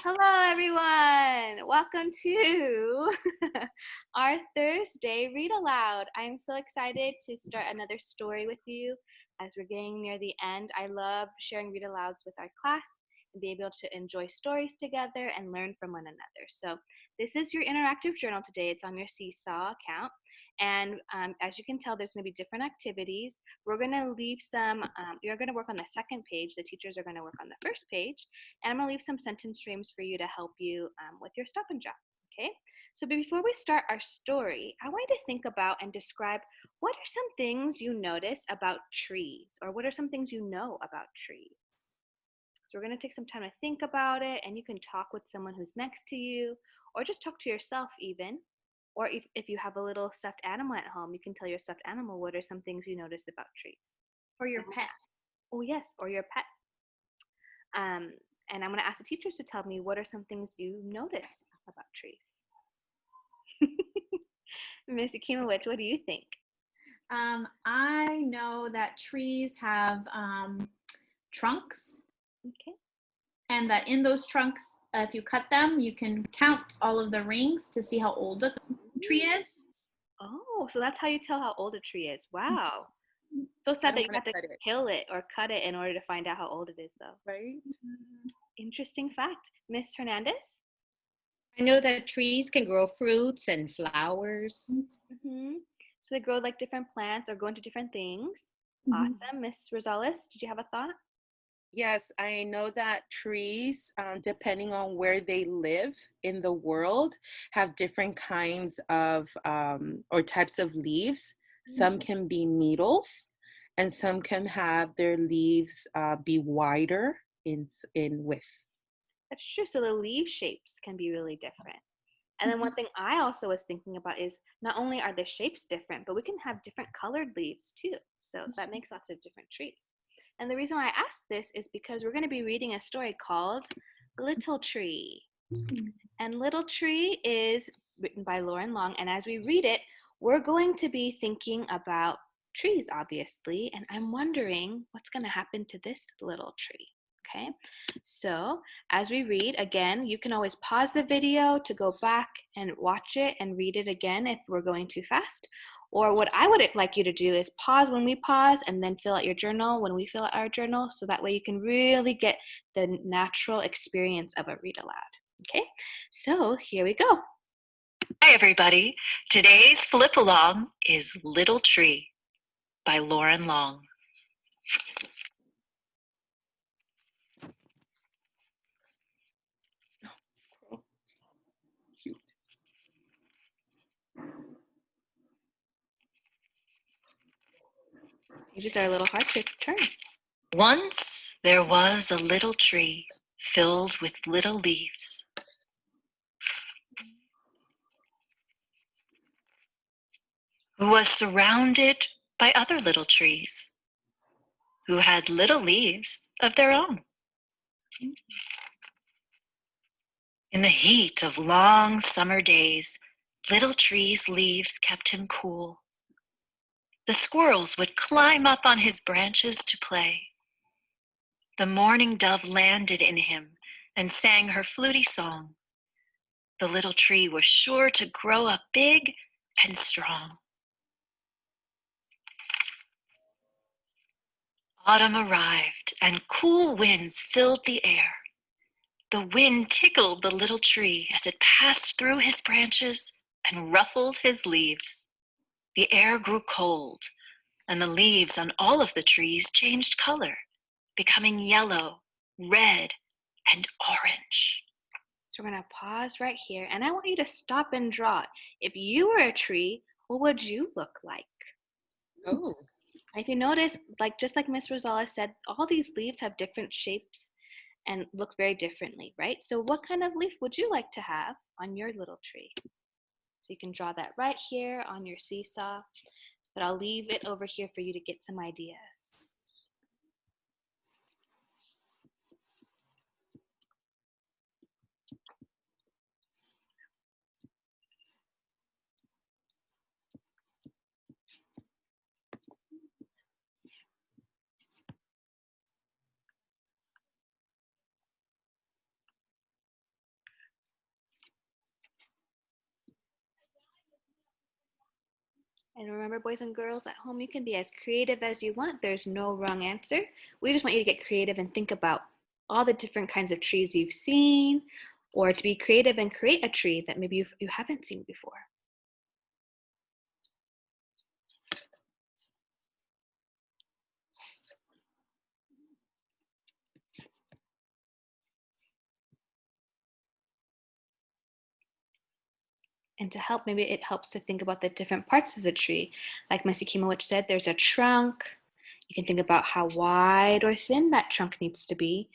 Hello, everyone. Welcome to our Thursday Read Aloud. I'm so excited to start another story with you as we're getting near the end. I love sharing read alouds with our class and be able to enjoy stories together and learn from one another. So, this is your interactive journal today. It's on your Seesaw account. And as you can tell, there's going to be different activities. We're going to leave some, you're going to work on the second page. The teachers are going to work on the first page. And I'm going to leave some sentence frames for you to help you with your stop and drop. Okay? So before we start our story, I want you to think about and describe what are some things you notice about trees, or what are some things you know about trees. So we're going to take some time to think about it, and you can talk with someone who's next to you, or just talk to yourself even. Or if you have a little stuffed animal at home, you can tell your stuffed animal what are some things you notice about trees. Or your pet. Oh yes, or your pet. And I'm going to ask the teachers to tell me what are some things you notice about trees. Miss Akimowicz, what do you think? I know that trees have trunks, Okay. and that in those trunks, if you cut them, you can count all of the rings to see how old a tree is. Oh, so that's how you tell how old a tree is. Wow. So I sad don't that you want have to to cut it, kill it or cut it in order to find out how old it is, though. right? Interesting fact. Miss Hernandez? I know that trees can grow fruits and flowers. Mm-hmm. So they grow like different plants or go into different things. Mhm. Awesome. Miss Rosales, did you have a thought? Yes, I know that trees, depending on where they live in the world, have different kinds of or types of leaves. Some can be needles, and some can have their leaves be wider in width. That's true. So the leaf shapes can be really different. And then one thing I also was thinking about is not only are the shapes different, but we can have different colored leaves too. So that makes lots of different trees. And the reason why I asked this is because we're going to be reading a story called Little Tree. And Little Tree is written by Lauren Long. And as we read it, we're going to be thinking about trees, obviously. And I'm wondering what's going to happen to this little tree. Okay, so as we read, again, you can always pause the video to go back and watch it and read it again if we're going too fast. Or what I would like you to do is pause when we pause and then fill out your journal when we fill out our journal, so that way you can really get the natural experience of a read aloud. Okay, so here we go. Hi, everybody. Today's flip along is Little Tree by Lauren Long. Cute. Pages are a little hard to turn. Once there was a little tree filled with little leaves. Who was surrounded by other little trees who had little leaves of their own. In the heat of long summer days, Little Tree's leaves kept him cool. The squirrels would climb up on his branches to play. The mourning dove landed in him and sang her fluty song. The little tree was sure to grow up big and strong. Autumn arrived and cool winds filled the air. The wind tickled the little tree as it passed through his branches and ruffled his leaves. The air grew cold, and the leaves on all of the trees changed color, becoming yellow, red, and orange. So we're going to pause right here, and I want you to stop and draw. If you were a tree, what would you look like? Oh, And if you notice, like just like Miss Rosales said, all these leaves have different shapes and look very differently, right? So what kind of leaf would you like to have on your little tree? So you can draw that right here on your seesaw, but I'll leave it over here for you to get some ideas. And remember, boys and girls at home, you can be as creative as you want. There's no wrong answer. We just want you to get creative and think about all the different kinds of trees you've seen, or to be creative and create a tree that maybe you haven't seen before. And to help, maybe it helps to think about the different parts of the tree. Like Missy Kimowich said, there's a trunk. You can think about how wide or thin that trunk needs to be,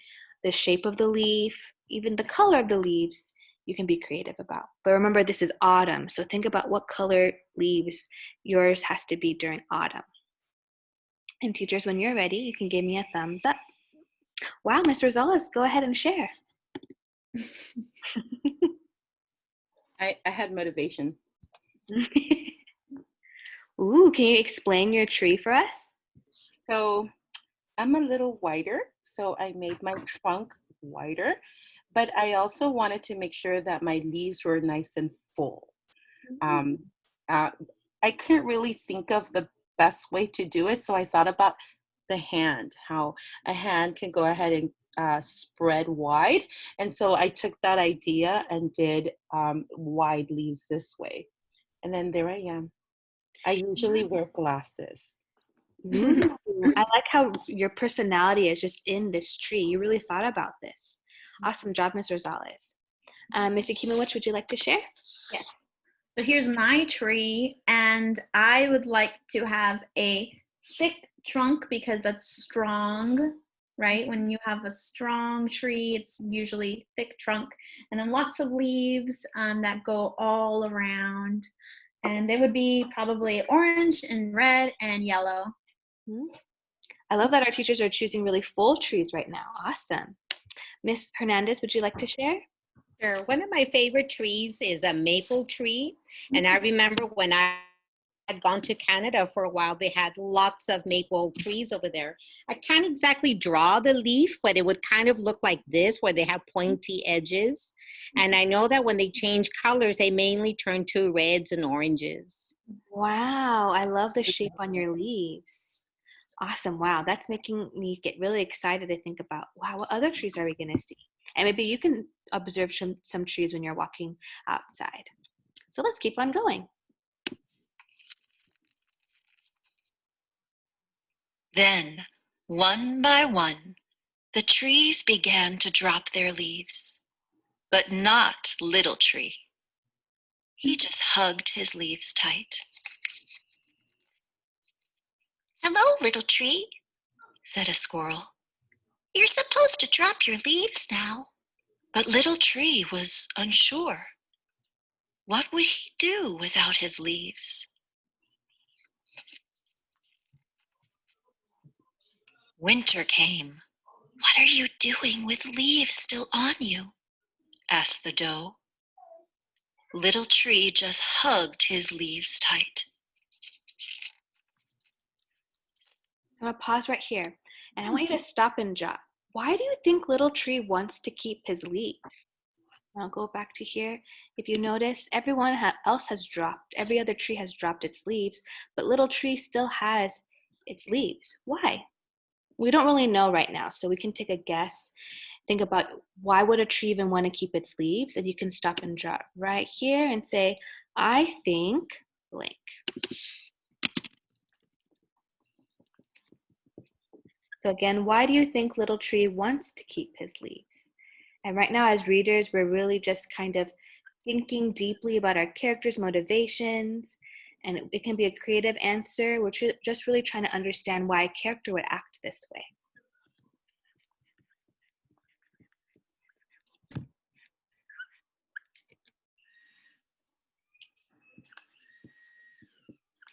the shape of the leaf, even the color of the leaves you can be creative about. But remember, this is autumn, so think about what color leaves yours has to be during autumn. And teachers, when you're ready, you can give me a thumbs up. Wow, Ms. Rosales, go ahead and share. I had motivation. Ooh, can you explain your tree for us? So I'm a little wider, so I made my trunk wider, but I also wanted to make sure that my leaves were nice and full. Um, uh, I couldn't really think of the best way to do it, so I thought about the hand, how a hand can go ahead and spread wide. And so I took that idea and did wide leaves this way. And then there I am. I usually wear glasses. I like how your personality is just in this tree. You really thought about this. Awesome job, Ms. Rosales. Ms. Akimowicz, would you like to share? Yes. So here's my tree, and I would like to have a thick trunk because that's strong, right? When you have a strong tree, it's usually thick trunk, and then lots of leaves that go all around. And they would be probably orange and red and yellow. I love that our teachers are choosing really full trees right now. Awesome. Miss Hernandez, would you like to share? Sure. One of my favorite trees is a maple tree. And I remember when I had gone to Canada for a while, they had lots of maple trees over there. I can't exactly draw the leaf, but it would kind of look like this, where they have pointy edges. And I know that when they change colors, they mainly turn to reds and oranges. Wow, I love the shape on your leaves. Awesome. Wow, that's making me get really excited to think about, wow, what other trees are we going to see? And maybe you can observe some trees when you're walking outside. So let's keep on going. Then, one by one, the trees began to drop their leaves. But not Little Tree. He just hugged his leaves tight. "Hello, Little Tree," said a squirrel. "You're supposed to drop your leaves now." But Little Tree was unsure. What would he do without his leaves? Winter came. "What are you doing with leaves still on you?" asked the doe. Little Tree just hugged his leaves tight. I'm going to pause right here. And I want you to stop and jot. Why do you think Little Tree wants to keep his leaves? I'll go back to here. If you notice, everyone else has dropped. Every other tree has dropped its leaves, but Little Tree still has its leaves. Why? We don't really know right now, so we can take a guess. Think about, why would a tree even want to keep its leaves? And you can stop and jot right here and say, I think blank. So again, why do you think Little Tree wants to keep his leaves? And right now, as readers, we're really just kind of thinking deeply about our characters' motivations, and it can be a creative answer. We're just really trying to understand why a character would act this way.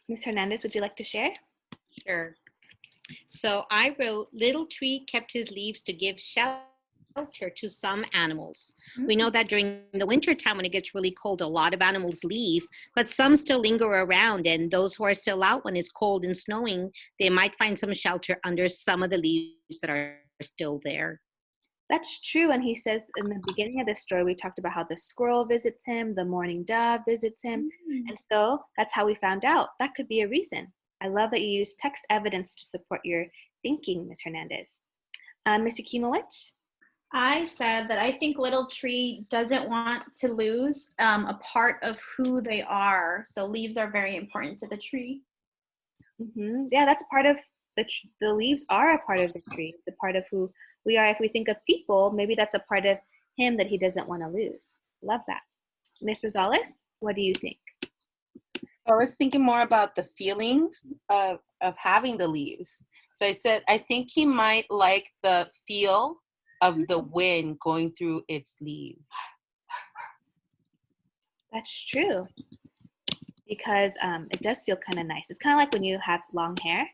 Ms. Hernandez, would you like to share? Sure. So I wrote, "Little Tree kept his leaves to give shelter to some animals." We know that during the winter time, when it gets really cold, a lot of animals leave, but some still linger around. And those who are still out when it's cold and snowing, they might find some shelter under some of the leaves that are still there. That's true. And he says in the beginning of the story, we talked about how the squirrel visits him, the mourning dove visits him. Mm. And so that's how we found out. That could be a reason. I love that you use text evidence to support your thinking, Ms. Hernandez. Ms. Akimowicz? I said that I think Little Tree doesn't want to lose a part of who they are. So leaves are very important to the tree. Yeah, that's part of the leaves are a part of the tree. It's a part of who we are. If we think of people, maybe that's a part of him that he doesn't want to lose. Love that. Ms. Rosales, what do you think? I was thinking more about the feelings of having the leaves. So I said, I think he might like the feel of the wind going through its leaves. That's true. Because it does feel kind of nice. It's kind of like when you have long hair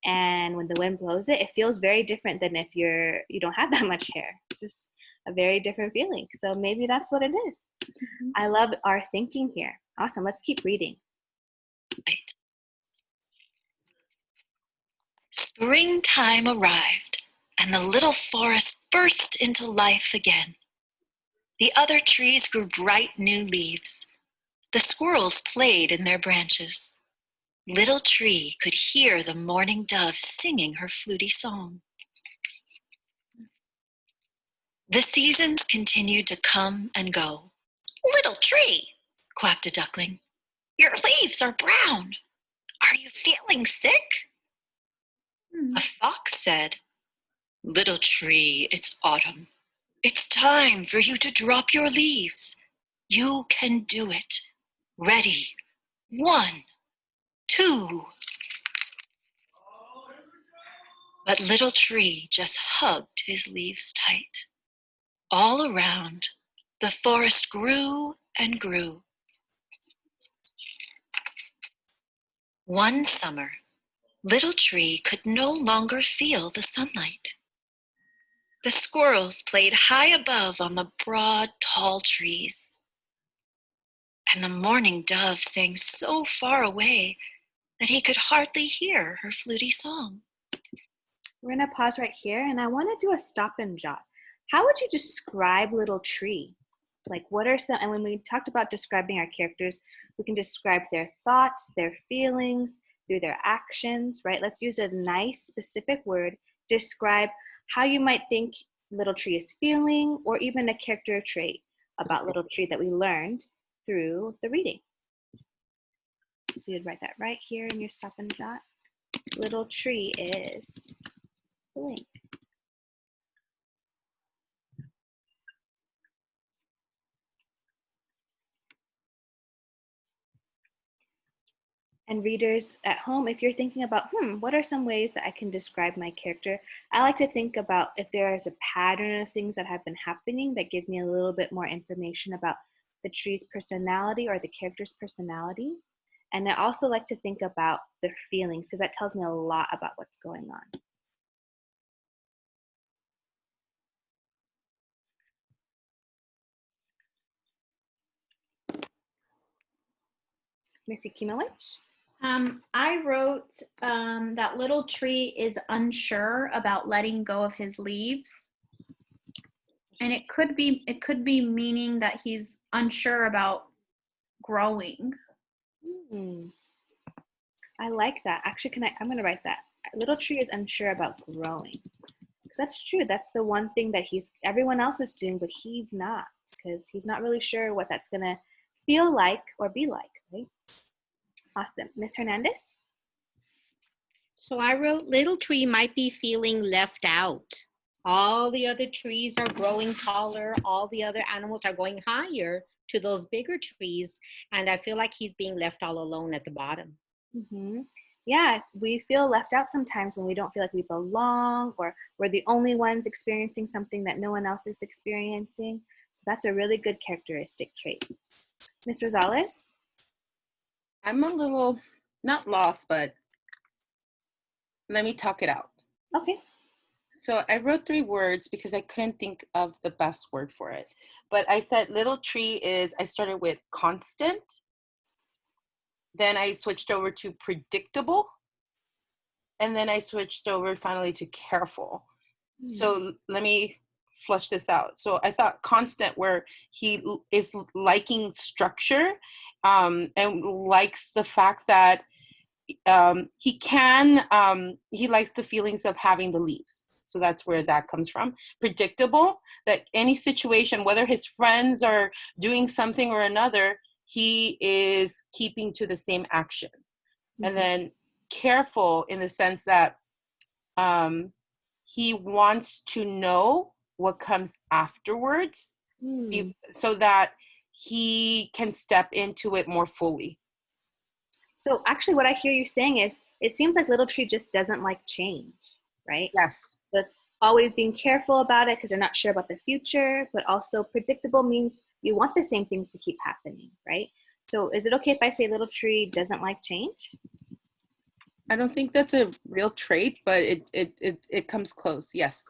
and when the wind blows it, it feels very different than if you don't have that much hair. It's just a very different feeling. So maybe that's what it is. Mhm. I love our thinking here. Awesome. Let's keep reading. Springtime arrived, and the little forest burst into life again. The other trees grew bright new leaves. The squirrels played in their branches. Little Tree could hear the mourning dove singing her fluty song. The seasons continued to come and go. Little Tree, quacked a duckling, your leaves are brown. Are you feeling sick? A fox said, Little Tree, it's autumn. It's time for you to drop your leaves. You can do it. Ready. 1, 2. But Little Tree just hugged his leaves tight. All around, the forest grew and grew. One summer, Little Tree could no longer feel the sunlight. The squirrels played high above on the broad, tall trees. And the mourning dove sang so far away that he could hardly hear her fluty song. We're going to pause right here, and I want to do a stop and jot. How would you describe Little Tree? Like, what are some, and when we talked about describing our characters, we can describe their thoughts, their feelings, through their actions, right? Let's use a nice, specific word to describe how you might think Little Tree is feeling, or even a character trait about Little Tree that we learned through the reading. So you'd write that right here in your stop and jot. Little Tree is feeling. And readers at home, if you're thinking about, what are some ways that I can describe my character? I like to think about if there is a pattern of things that have been happening that give me a little bit more information about the tree's personality or the character's personality. And I also like to think about their feelings because that tells me a lot about what's going on. Missy Kimowicz? I wrote that Little Tree is unsure about letting go of his leaves. And it could be meaning that he's unsure about growing. I like that. Actually, I'm going to write that. Little Tree is unsure about growing. Because that's true. That's the one thing that everyone else is doing, but he's not. Because he's not really sure what that's going to feel like or be like, right? Awesome. Ms. Hernandez? So I wrote, Little Tree might be feeling left out. All the other trees are growing taller. All the other animals are going higher to those bigger trees. And I feel like he's being left all alone at the bottom. Mm-hmm. Yeah, we feel left out sometimes when we don't feel like we belong or we're the only ones experiencing something that no one else is experiencing. So that's a really good characteristic trait. Ms. Rosales? I'm a little, not lost, but let me talk it out. Okay. So I wrote 3 words because I couldn't think of the best word for it. But I said Little Tree I started with constant. Then I switched over to predictable. And then I switched over finally to careful. So let me flush this out. So I thought constant, where he is liking structure, and likes the fact that he likes the feelings of having the leaves. So that's where that comes from. Predictable, that any situation, whether his friends are doing something or another, he is keeping to the same action. Mm-hmm. And then careful, in the sense that he wants to know what comes afterwards, so that he can step into it more fully. So actually what I hear you saying is, it seems like Little Tree just doesn't like change, right? Yes. So it's always being careful about it because they're not sure about the future, but also predictable means you want the same things to keep happening, right? So is it okay if I say Little Tree doesn't like change? I don't think that's a real trait, but it comes close, yes.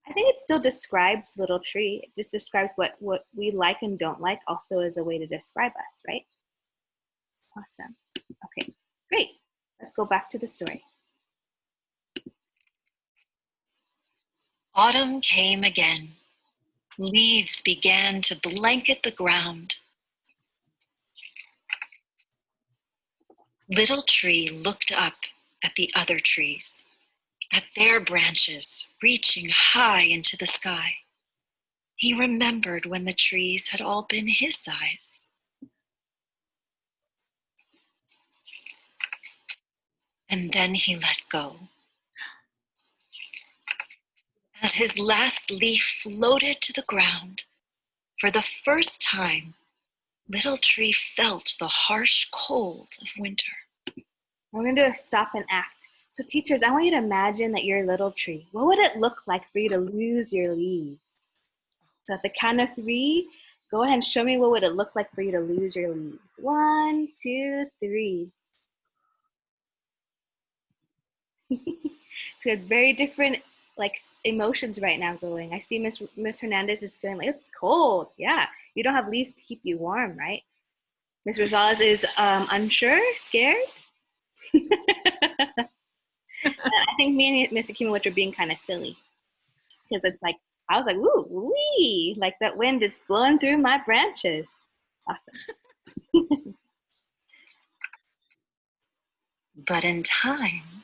I think it still describes Little Tree. It just describes what we like and don't like, also as a way to describe us, right? Awesome. Okay, great. Let's go back to the story. Autumn came again. Leaves began to blanket the ground. Little Tree looked up at the other trees, at their branches reaching high into the sky. He remembered when the trees had all been his size. And then he let go. As his last leaf floated to the ground, for the first time, Little Tree felt the harsh cold of winter. We're going to do a stop and act. So teachers, I want you to imagine that you're a little tree. What would it look like for you to lose your leaves? So at the count of 3, go ahead and show me what would it look like for you to lose your leaves. 1, 2, 3. So very different emotions right now going. I see Miss Hernandez is feeling like it's cold. Yeah, you don't have leaves to keep you warm, right? Miss Rosales is unsure, scared. I think me and Miss Akimowicz are being kind of silly, because it's like, I was like, ooh, wee, like that wind is blowing through my branches. Awesome. But in time,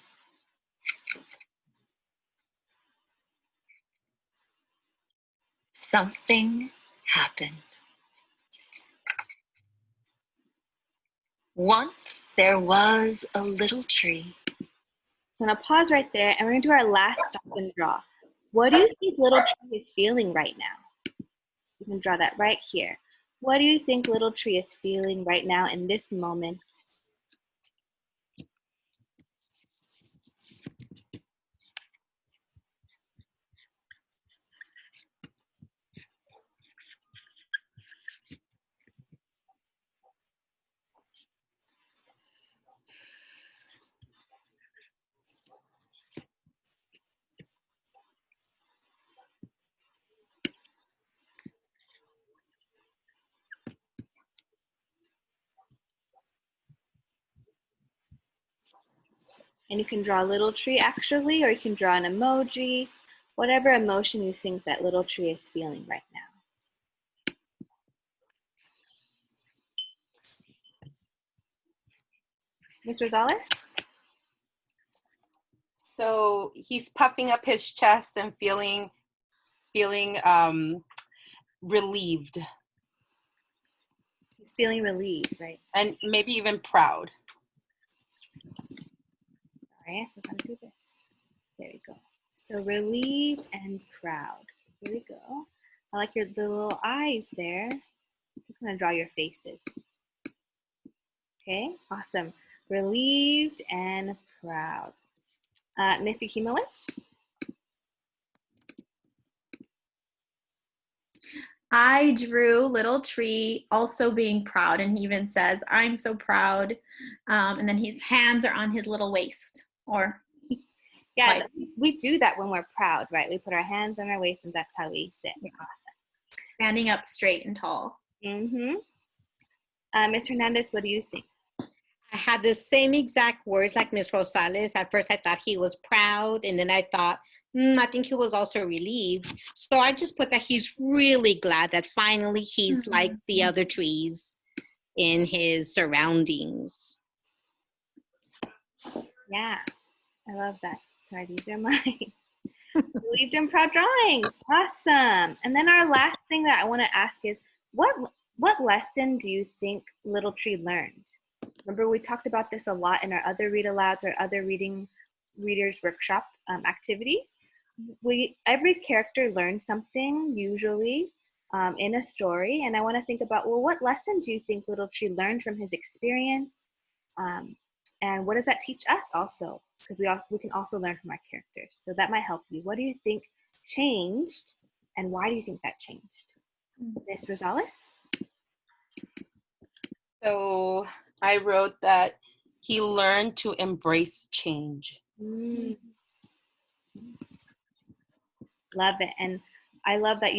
something happened. Once there was a little tree. I'm going to pause right there, and we're going to do our last stop and draw. What do you think Little Tree is feeling right now? You can draw that right here. What do you think Little Tree is feeling right now in this moment? And you can draw a little tree actually, or you can draw an emoji, whatever emotion you think that little tree is feeling right now. Ms. Rosales? So he's puffing up his chest and feeling relieved. He's feeling relieved, right? And maybe even proud. Sorry, I forgot to do this. There we go. So relieved and proud. Here we go. I like the little eyes there. I'm just gonna draw your faces. Okay, awesome. Relieved and proud. Miss Yakimowicz? I drew Little Tree also being proud, and he even says, "I'm so proud." And then his hands are on his little waist. Or yeah, we do that when we're proud, right? We put our hands on our waist, and that's how we sit. Yeah. Awesome. Standing up straight and tall. Mm-hmm. Ms. Hernandez, what do you think? I had the same exact words like Ms. Rosales. At first I thought he was proud, and then I thought I think he was also relieved. So I just put that he's really glad that finally he's like the other trees in his surroundings. Yeah, I love that. Sorry, these are mine. Relieved and proud drawings. Awesome. And then our last thing that I want to ask is, what lesson do you think Little Tree learned? Remember, we talked about this a lot in our other read alouds or other readers workshop activities. Every character learned something usually in a story, and I want to think about, well, what lesson do you think Little Tree learned from his experience, and what does that teach us also? Because we can also learn from our characters, so that might help you. What do you think changed, and why do you think that changed? Ms. Rosales? So I wrote that he learned to embrace change. Love it. And I love that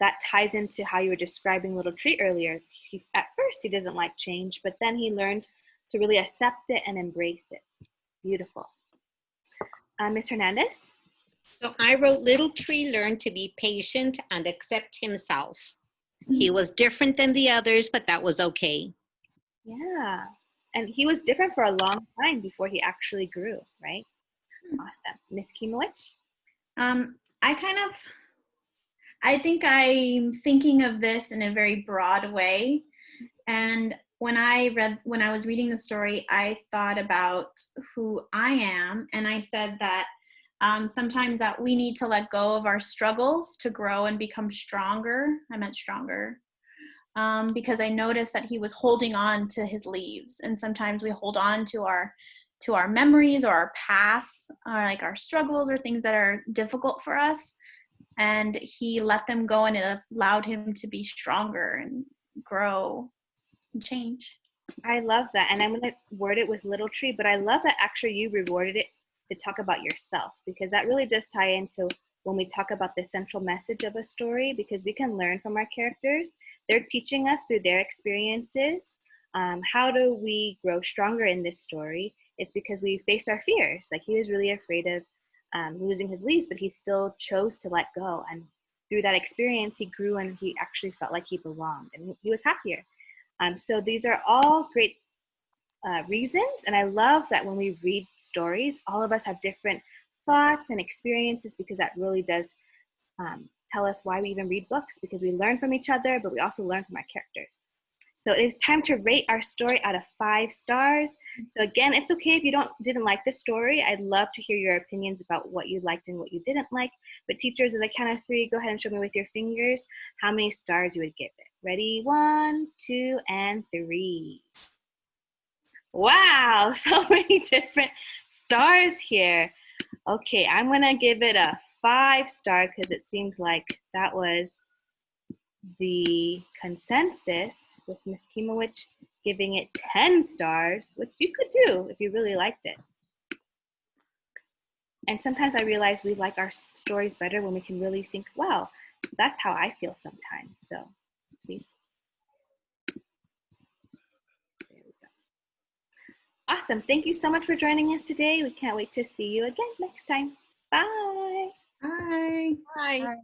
that ties into how you were describing Little Tree earlier. At first he doesn't like change, but then he learned to really accept it and embrace it. Beautiful. Ms. Hernandez? So I wrote, Little Tree learned to be patient and accept himself. He was different than the others, but that was okay. Yeah. And he was different for a long time before he actually grew, right? Awesome. Ms. Kimowich? I think I'm thinking of this in a very broad way. And when I was reading the story, I thought about who I am. And I said that sometimes that we need to let go of our struggles to grow and become stronger. I meant stronger. Because I noticed that he was holding on to his leaves. And sometimes we hold on to our memories or our past, or like our struggles or things that are difficult for us. And he let them go, and it allowed him to be stronger and grow and change. I love that. And I'm going to word it with Little Tree, but I love that actually you reworded it to talk about yourself, because that really does tie into when we talk about the central message of a story, because we can learn from our characters. They're teaching us through their experiences. How do we grow stronger in this story? It's because we face our fears. Like, he was really afraid of losing his leaves, but he still chose to let go. And through that experience, he grew, and he actually felt like he belonged, and he was happier. So these are all great reasons. And I love that when we read stories, all of us have different thoughts and experiences, because that really does tell us why we even read books, because we learn from each other, but we also learn from our characters. So it is time to rate our story out of 5 stars. So again, it's okay if you didn't like the story. I'd love to hear your opinions about what you liked and what you didn't like. But teachers, at the count of 3, go ahead and show me with your fingers how many stars you would give it. Ready? 1, 2, and 3. Wow, so many different stars here. Okay, I'm gonna give it a 5-star because it seemed like that was the consensus, with Ms. Kimowich giving it 10 stars, which you could do if you really liked it. And sometimes I realize we like our stories better when we can really think, wow, that's how I feel sometimes. So please. There we go. Awesome. Thank you so much for joining us today. We can't wait to see you again next time. Bye. Bye. Bye. Bye.